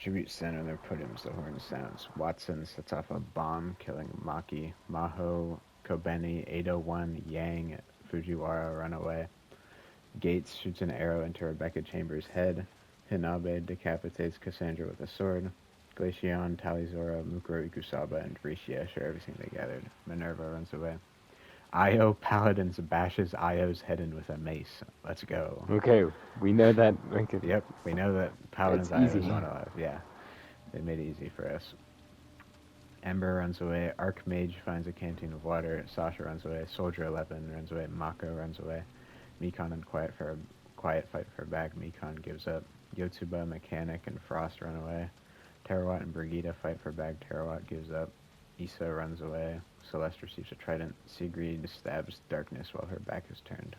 Tribute sent on their podiums, the horn sounds. Watson sets off a bomb, killing Maki. Maho, Kobeni, 801, Yang, Fujiwara run away. Gates shoots an arrow into Rebecca Chambers' head. Hinabe decapitates Cassandra with a sword. Glaceon, Talizora, Mukuro Ikusaba, and Rishia share everything they gathered. Minerva runs away. Io Paladins bashes Io's head in with a mace. Let's go. Okay, we know that. Okay, Yep, we know that it's Paladin's Io is easy. not alive. Yeah, they made it easy for us. Ember runs away. Archmage finds a canteen of water. Sasha runs away. Soldier 11 runs away. Mako runs away. Mikon and Quiet fight for her back. Mikon gives up. Yotsuba, Mechanic, and Frost run away. Terawat and Brigida fight for back. Terawat gives up. Issa runs away. Celeste receives a trident. Sigrid stabs Darkness while her back is turned.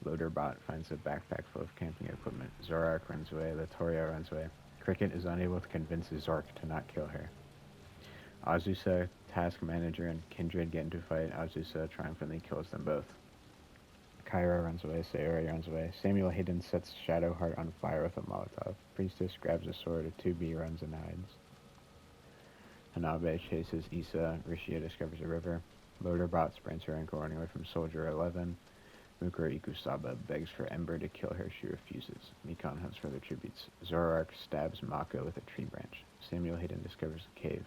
Loaderbot finds a backpack full of camping equipment. Zorak runs away. Latoria runs away. Cricket is unable to convince Zork to not kill her. Azusa, Task Manager, and Kindred get into a fight. Azusa triumphantly kills them both. Kyra runs away. Sayori runs away. Samuel Hayden sets Shadowheart on fire with a Molotov. Priestess grabs a sword. A 2B runs and hides. Hanabe chases Issa. Rishia discovers a river. Loaderbot sprints her ankle running away from Soldier 11. Mukuro Ikusaba begs for Ember to kill her. She refuses. Mikon hunts for the tributes. Zoroark stabs Mako with a tree branch. Samuel Hayden discovers a cave.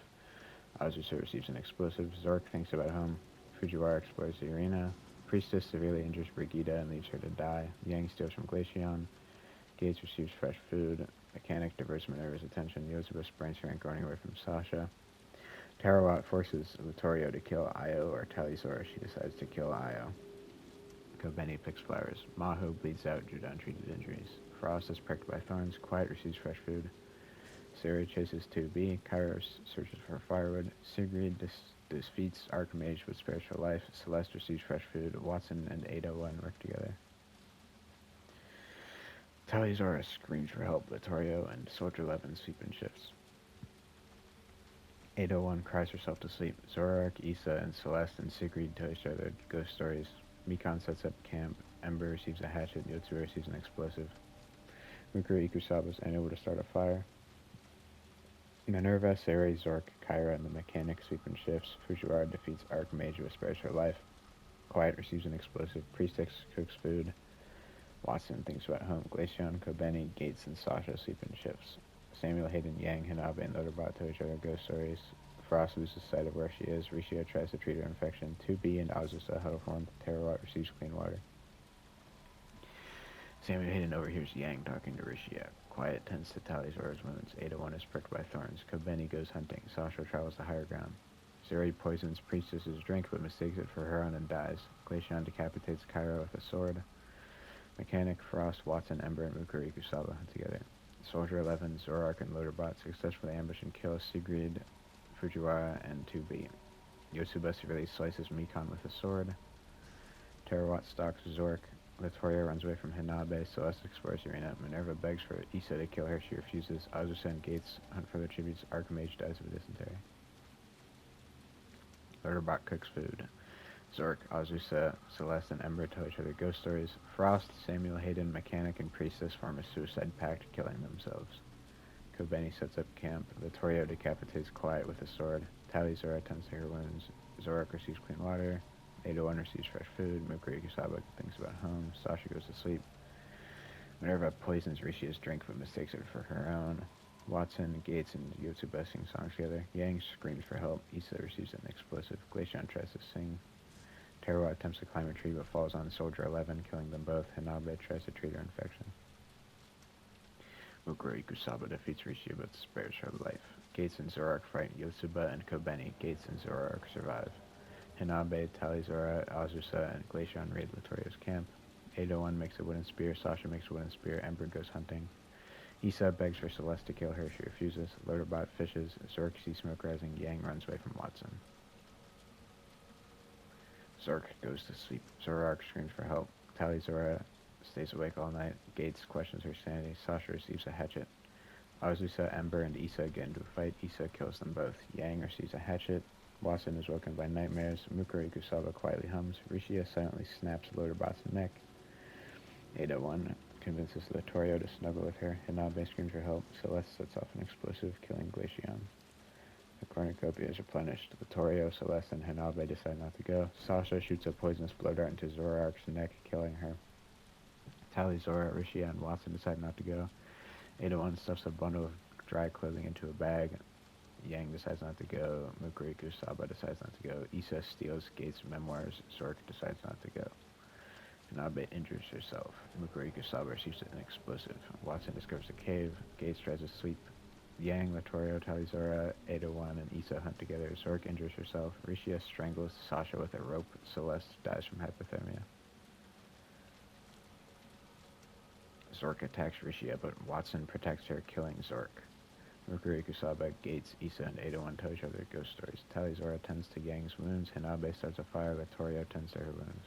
Azusa receives an explosive. Zork thinks about home. Fujiwara explores the arena. Priestess severely injures Brigida and leaves her to die. Yang steals from Glaceon. Gates receives fresh food. Mechanic diverts Minerva's attention. Yotsuba sprints her ankle running away from Sasha. Tarawat forces Latorio to kill Io or Talizora. She decides to kill Io. Kobeni picks flowers. Maho bleeds out due to untreated injuries. Frost is pricked by thorns. Quiet receives fresh food. Sarah chases 2B. Kairos searches for firewood. Sigrid defeats Archmage with spiritual life. Celeste receives fresh food. Watson and 801 work together. Talizora screams for help. Latorio and Soldier 11 sleep in shifts. 801 cries herself to sleep. Zorak, Issa, and Celeste and Sigrid tell each other ghost stories. Mikon sets up camp. Ember receives a hatchet. Yotsuba receives an explosive. Mukuro Ikusaba is unable to start a fire. Minerva, Seri, Zork, Kyra, and the mechanic sweep in shifts. Fujiwara defeats Archmage with spares her life. Quiet receives an explosive. Priestess cooks food. Watson thinks about home. Glaceon, Kobeni, Gates, and Sasha sleep in shifts. Samuel, Hayden, Yang, Hinabe, and Loaderbot tell each other ghost stories. Frost loses sight of where she is. Rishia tries to treat her infection. 2B and Azusa huddle for warmth. Terawat receives clean water. Samuel Hayden overhears Yang talking to Rishia. Quiet tends to Talizora's wounds. 801 is pricked by thorns. Kobeni goes hunting. Sasha travels to higher ground. Zeri poisons Priestess's drink but mistakes it for her own and dies. Glaceon decapitates Kyra with a sword. Mechanic, Frost, Watson, Ember, and Mukuro Ikusaba hunt together. Soldier 11, Zorak, and Loaderbot successfully ambush and kill Sigrid, Fujiwara, and 2B. Yotsuba severely slices Mikon with a sword. Terawat stalks Zork. Latoria runs away from Hinabe. Celeste explores the arena. Minerva begs for Issa to kill her. She refuses. Azusa and Gates hunt for their tributes. Archmage dies of dysentery. Loaderbot cooks food. Zork, Azusa, Celeste, and Ember tell each other ghost stories. Frost, Samuel Hayden, Mechanic, and Priestess form a suicide pact, killing themselves. Kobeni sets up camp. Latorio decapitates Quiet with a sword. Talizora tends to her wounds. Zorak receives clean water. 801 receives fresh food. Mukuro Ikusaba thinks about home. Sasha goes to sleep. Minerva poisons Rishia's drink but mistakes it for her own. Watson, Gates, and Yotsuba sing songs together. Yang screams for help. Issa receives an explosive. Glaceon tries to sing. Terawat attempts to climb a tree but falls on Soldier 11, killing them both. Hinabe tries to treat her infection. Mukuro Ikusaba defeats Rishia but spares her life. Gates and Zorak fight Yotsuba and Kobeni. Gates and Zorak survive. Hinabe, Talizora, Azusa, and Glaceon raid Latorio's camp. 801 makes a wooden spear. Sasha makes a wooden spear. Ember goes hunting. Issa begs for Celeste to kill her. She refuses. Loaderbot fishes. Zork sees smoke rising. Yang runs away from Watson. Zork goes to sleep. Zorak screams for help. Talizora stays awake all night. Gates questions her sanity. Sasha receives a hatchet. Azusa, Ember, and Issa get into a fight. Issa kills them both. Yang receives a hatchet. Watson is woken by nightmares. Mukuro Ikusaba quietly hums. Rishia silently snaps Loaderbot's neck. 801 convinces Latorio to snuggle with her. Hinabe screams for help. Celeste sets off an explosive, killing Glaceon. The cornucopia is replenished. Latorio, Celeste, and Hinabe decide not to go. Sasha shoots a poisonous blow dart into Zoroark's neck, killing her. Tally, Zora, Rishia, and Watson decide not to go. Ada-1 stuffs a bundle of dry clothing into a bag. Yang decides not to go. Mukuriku Saba decides not to go. Issa steals Gates' memoirs. Zork decides not to go. Hinabe injures herself. Mukuriku Saba receives an explosive. Watson discovers a cave. Gates tries to sweep. Yang, Latorio, Talizora, Ada-1, and Issa hunt together. Zork injures herself. Rishia strangles Sasha with a rope. Celeste dies from hypothermia. Zork attacks Rishia, but Watson protects her, killing Zork. Mukuriku Saba, Gates, Issa, and Ada-1 tell each other ghost stories. Talizora tends to Yang's wounds. Hinabe starts a fire. Latorio tends to her wounds.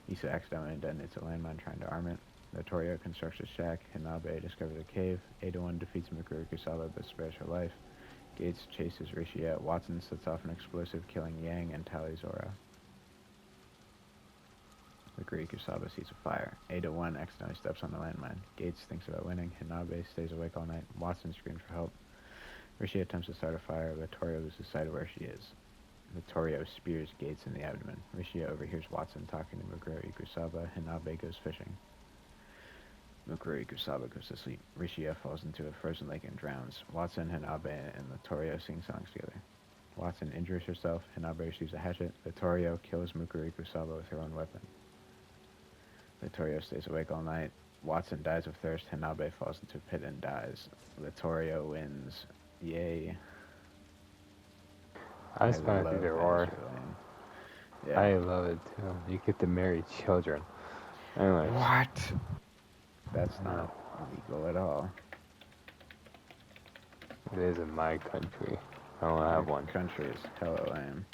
Issa accidentally detonates a landmine trying to arm it. Latorio constructs a shack. Hinabe discovers a cave. Ada-1 defeats Mukuriku Saba but spares her life. Gates chases Rishia. Watson sets off an explosive, killing Yang and Talizora. Mukuriku Saba sees a fire. Ada-1 accidentally steps on the landmine. Gates thinks about winning. Hinabe stays awake all night. Watson screams for help. Rishia attempts to start a fire. Latorio loses sight of where she is. Latorio spears Gates in the abdomen. Rishia overhears Watson talking to Mukuriku Saba. Hinabe goes fishing. Mukuriku Saba goes to sleep. Rishia falls into a frozen lake and drowns. Watson, Hinabe, and Latorio sing songs together. Watson injures herself. Hinabe receives a hatchet. Latorio kills Mukuriku Saba with her own weapon. Latorio stays awake all night. Watson dies of thirst. Hinabe falls into a pit and dies. Latorio wins. Yay. I just found love it either Azure or. Lane. Yeah. I love it too. You get to marry children. Anyway. What? That's not legal at all. It is in my country. I don't have one. Country is hella lame.